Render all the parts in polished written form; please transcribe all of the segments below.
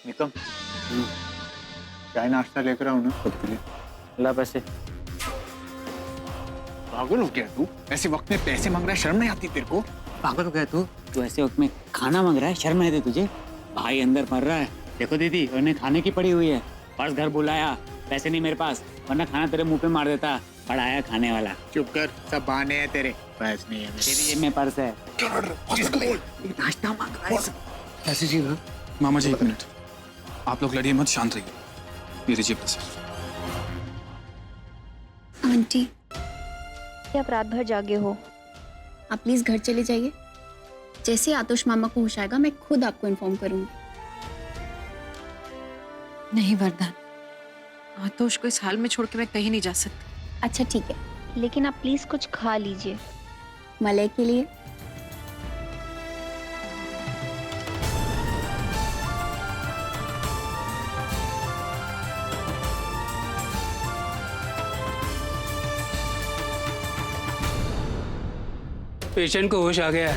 निकम, चाय नाश्ता लेकर आओ ना खुद के लिए। ला पैसे। पागल हो गया तू? ऐसे वक्त में पैसे मांग रहा है, शर्म नहीं आती तेरे को? पागल हो गया तू? तू ऐसे वक्त में खाना मांग रहा है, शर्म नहीं आती तुझे? भाई अंदर मर रहा है। देखो दीदी, उन्हें खाने की पड़ी हुई है। पर्स घर बुलाया, पैसे नहीं मेरे पास, वरना खाना तेरे मुंह पे मार देता। पढ़ाया खाने वाला। चुप कर, सब बहाने हैं तेरे। पैस नहीं है तेरी जेब में पर्स है। नाश्ता मांग रहा है। ऐसी चीज है। मामा जी एक मिनट, आप लोग लड़िए मत, शांत रहिए। ये लीजिए पैसे। आंटी, क्या आप रात भर जागे हो? आप प्लीज घर चले जाइए। जैसे आतोष मामा को होश आएगा मैं खुद आपको इन्फॉर्म करूंगी। नहीं वरदान, आतोष को इस हाल में छोड़ के मैं कहीं नहीं जा सकती। अच्छा ठीक है, लेकिन आप प्लीज कुछ खा लीजिए। मलय के लिए पेशेंट को होश आ गया है।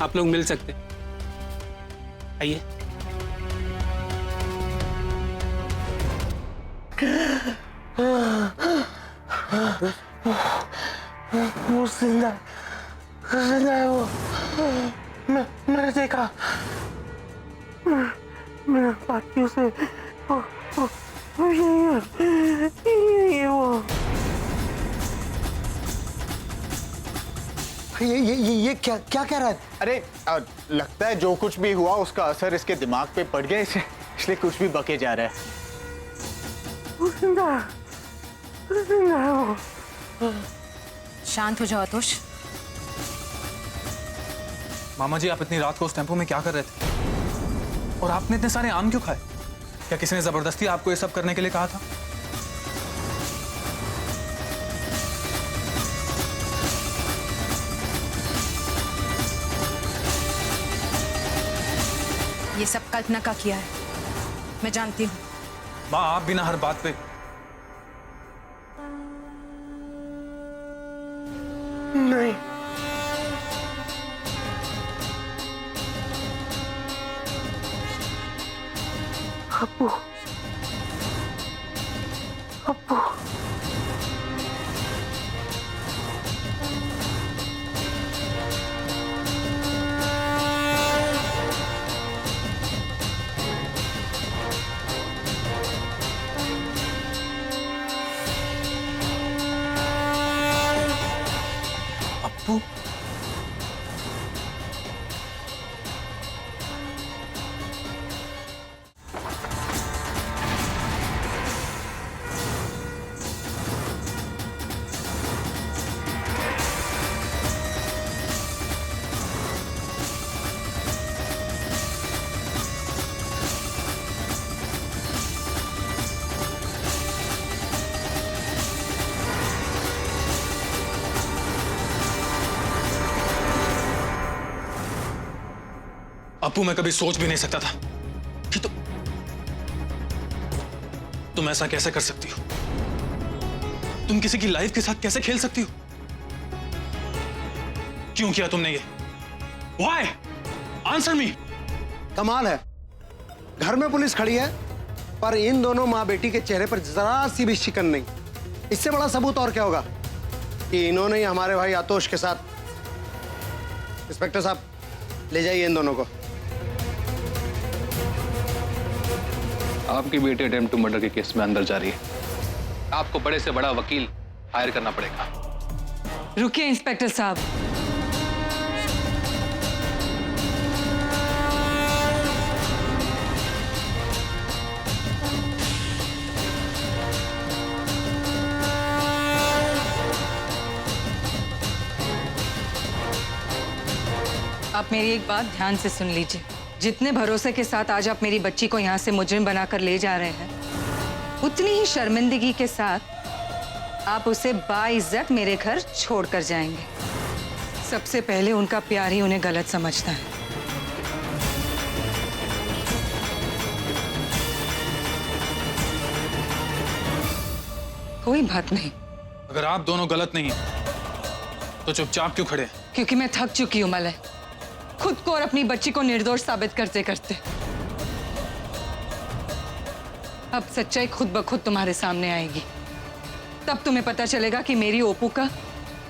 आप लोग मिल सकते हैं। आइए। वो जिंदा है वो। मैंने देखा, मेरे बाकियों से यही है वो। ये क्या क्या कह रहा है? अरे लगता है जो कुछ भी हुआ उसका असर इसके दिमाग पे पड़ गया, इसलिए कुछ भी बके जा रहा है। वो जिंदा है वो। शांत हो जाओ आतोष। मामा जी, आप इतनी रात को उस टेम्पो में क्या कर रहे थे? और आपने इतने सारे आम क्यों खाए? क्या किसी ने जबरदस्ती आपको ये सब करने के लिए कहा था? ये सब कल्पना का किया है, मैं जानती हूँ। माँ, आप बिना हर बात पे नहीं, अप्पू अप्पू अप्पू? अप्पू, मैं कभी सोच भी नहीं सकता था कि तुम ऐसा कैसे कर सकती हो। तुम किसी की लाइफ के साथ कैसे खेल सकती हो? क्यों किया तुमने ये? Why? Answer me. कमाल है, घर में पुलिस खड़ी है पर इन दोनों माँ बेटी के चेहरे पर जरा सी भी शिकन नहीं। इससे बड़ा सबूत और क्या होगा कि इन्होंने ही हमारे भाई आतोष के साथ। इंस्पेक्टर साहब, ले जाइए इन दोनों को। आपकी बेटी अटेम्प्ट टू मर्डर के केस में अंदर जा रही है। आपको बड़े से बड़ा वकील हायर करना पड़ेगा। रुकिए इंस्पेक्टर साहब। आप मेरी एक बात ध्यान से सुन लीजिए। जितने भरोसे के साथ आज आप मेरी बच्ची को यहाँ से मुजरिम बनाकर ले जा रहे हैं, उतनी ही शर्मिंदगी के साथ आप उसे बाइज्जत मेरे घर छोड़कर जाएंगे। सबसे पहले उनका प्यार ही उन्हें गलत समझता है। कोई बात नहीं। अगर आप दोनों गलत नहीं तो चुपचाप क्यों खड़े हैं? क्योंकि मैं थक चुकी हूँ मलय। खुद को और अपनी बच्ची को निर्दोष साबित करते करते। अब सच्चाई खुद ब खुद तुम्हारे सामने आएगी। तब तुम्हें पता चलेगा कि मेरी ओपू का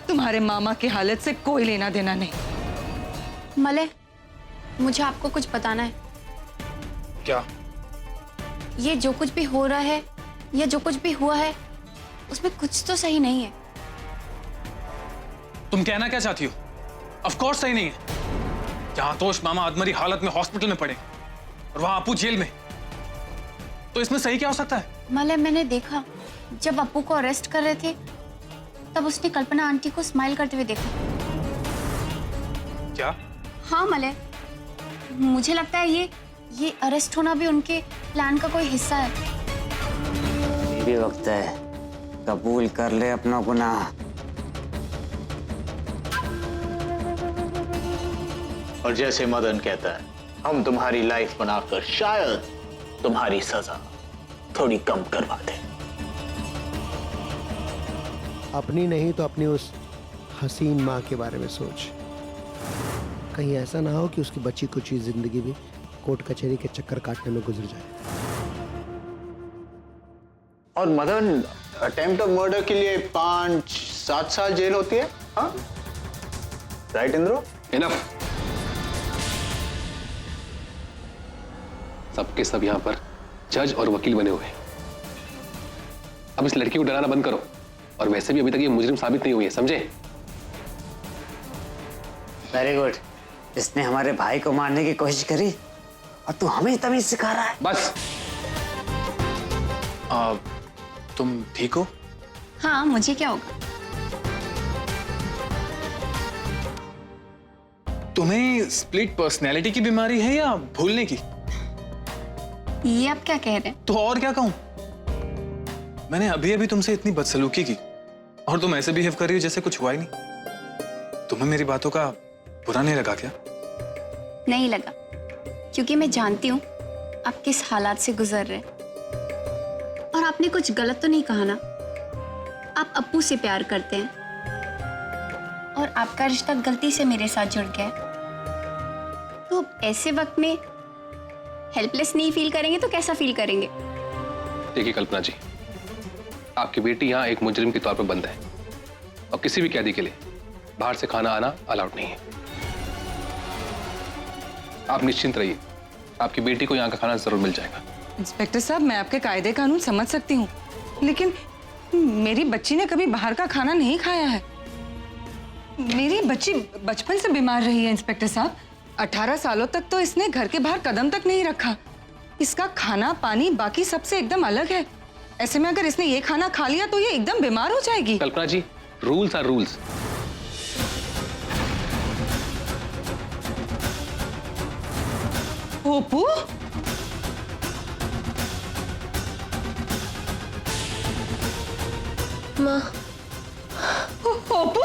तुम्हारे मामा की हालत से कोई लेना देना नहीं। मलय, मुझे आपको कुछ बताना है। क्या? ये जो कुछ भी हो रहा है या जो कुछ भी हुआ है उसमें कुछ तो सही नहीं है। तुम कहना क्या चाहती हो? ऑफ कोर्स सही नहीं है। जहां आतोष मामा अधमरी हालत में हॉस्पिटल में पड़े और वहां अपू जेल में, तो इसमें सही क्या हो सकता है? मलय, मैंने देखा जब अप्पू को अरेस्ट कर रहे थे तब उसने कल्पना आंटी को स्माइल करते हुए देखा। क्या? हाँ मलय, मुझे लगता है ये अरेस्ट होना भी उनके प्लान का कोई हिस्सा है। अभी भी वक्त है, कबूल कर ले अपना गुनाह। और जैसे मदन कहता है, हम तुम्हारी लाइफ बनाकर शायद तुम्हारी सजा थोड़ी कम करवा दें। अपनी नहीं तो अपनी उस हसीन माँ के बारे में सोच। कहीं ऐसा ना हो कि उसकी बची कुछ ही जिंदगी भी कोर्ट कचहरी के चक्कर काटने में गुजर जाए। और मदन, अटेम्प्ट ऑफ मर्डर के लिए 5-7 साल जेल होती है, हाँ? राइट इंद्रो? इनफ। सबके सब यहां पर जज और वकील बने हुए हैं। अब इस लड़की को डराना बंद करो। और वैसे भी अभी तक ये मुजरिम साबित नहीं हुई है, समझे? Very good. इसने हमारे भाई को मारने की कोशिश करी और तू हमें तमीज सिखा रहा है। बस। तुम ठीक हो? हाँ, मुझे क्या होगा? तुम्हें स्प्लिट पर्सनैलिटी की बीमारी है या भूलने की? ये आप क्या कह रहे हैं? तो और क्या कहूं? मैंने अभी अभी तुमसे इतनी बदसलूकी की और तुम ऐसे बिहेव कर रही हो जैसे कुछ हुआ ही नहीं। तुम्हें मेरी बातों का बुरा नहीं लगा क्या? नहीं लगा, क्योंकि मैं जानती हूँ आप किस हालात से गुजर रहे हैं। और आपने कुछ गलत तो नहीं कहा ना? आप अप्पू से प्यार करते हैं और आपका रिश्ता गलती से मेरे साथ जुड़ गया है। तो ऐसे वक्त में हेल्पलेस नहीं फील करेंगे तो कैसा फील करेंगे? देखिए कल्पना जी, आपकी बेटी यहाँ एक मुजरिम के तौर पर बंद है और किसी भी कैदी के लिए बाहर से खाना आना अलाउड नहीं है। आप निश्चिंत रहिए, आपकी बेटी को यहाँ का खाना जरूर मिल जाएगा। इंस्पेक्टर साहब, मैं आपके कायदे कानून समझ सकती हूँ, लेकिन मेरी बच्ची ने कभी बाहर का खाना नहीं खाया है। मेरी बच्ची बचपन से बीमार रही है इंस्पेक्टर साहब। 18 सालों तक तो इसने घर के बाहर कदम तक नहीं रखा। इसका खाना पानी बाकी सबसे एकदम अलग है। ऐसे में अगर इसने ये खाना खा लिया तो ये एकदम बीमार हो जाएगी। कल्पना जी, रूल्स आर रूल्स। ओपू, माँ, ओपू,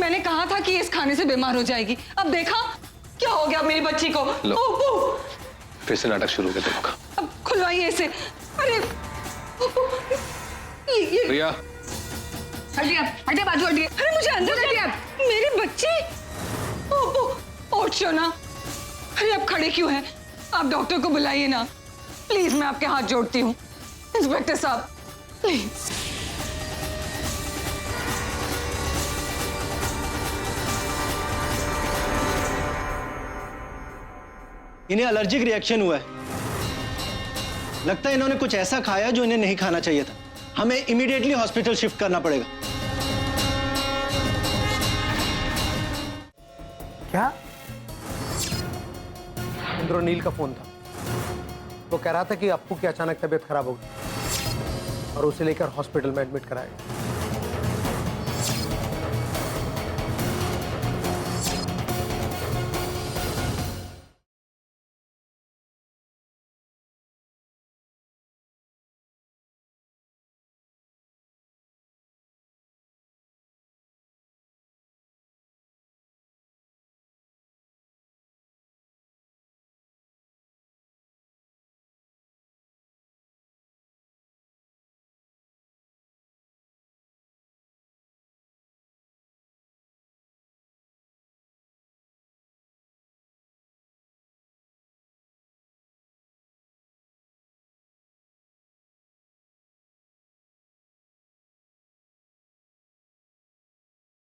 मैंने कहा था कि इस खाने से बीमार हो जाएगी। अब देखा क्या हो गया मेरी बच्ची को। लो। ओपू, फिर से नाटक शुरू हो गया दोनों का। अब खुलवाइए इसे। अरे ओपू, ये प्रिया, हटिए आप, हटिए बाजू हटिए। अरे मुझे अंदर हटिए आप। मेरी बच्ची। ओपू, ओठ सोना। अरे आप खड़े क्यों हैं? आप डॉक्टर को बुलाइए ना प्लीज, मैं आपके हाथ जोड़ती हूँ। इंस्पेक्टर साहब प्लीज। इन्हें एलर्जिक रिएक्शन हुआ है। लगता है इन्होंने कुछ ऐसा खाया जो इन्हें नहीं खाना चाहिए था। हमें इमीडिएटली हॉस्पिटल शिफ्ट करना पड़ेगा। क्या? इंद्रनील का फोन था। वो कह रहा था कि अप्पू की अचानक तबीयत खराब हो गई और उसे लेकर हॉस्पिटल में एडमिट कराया गया।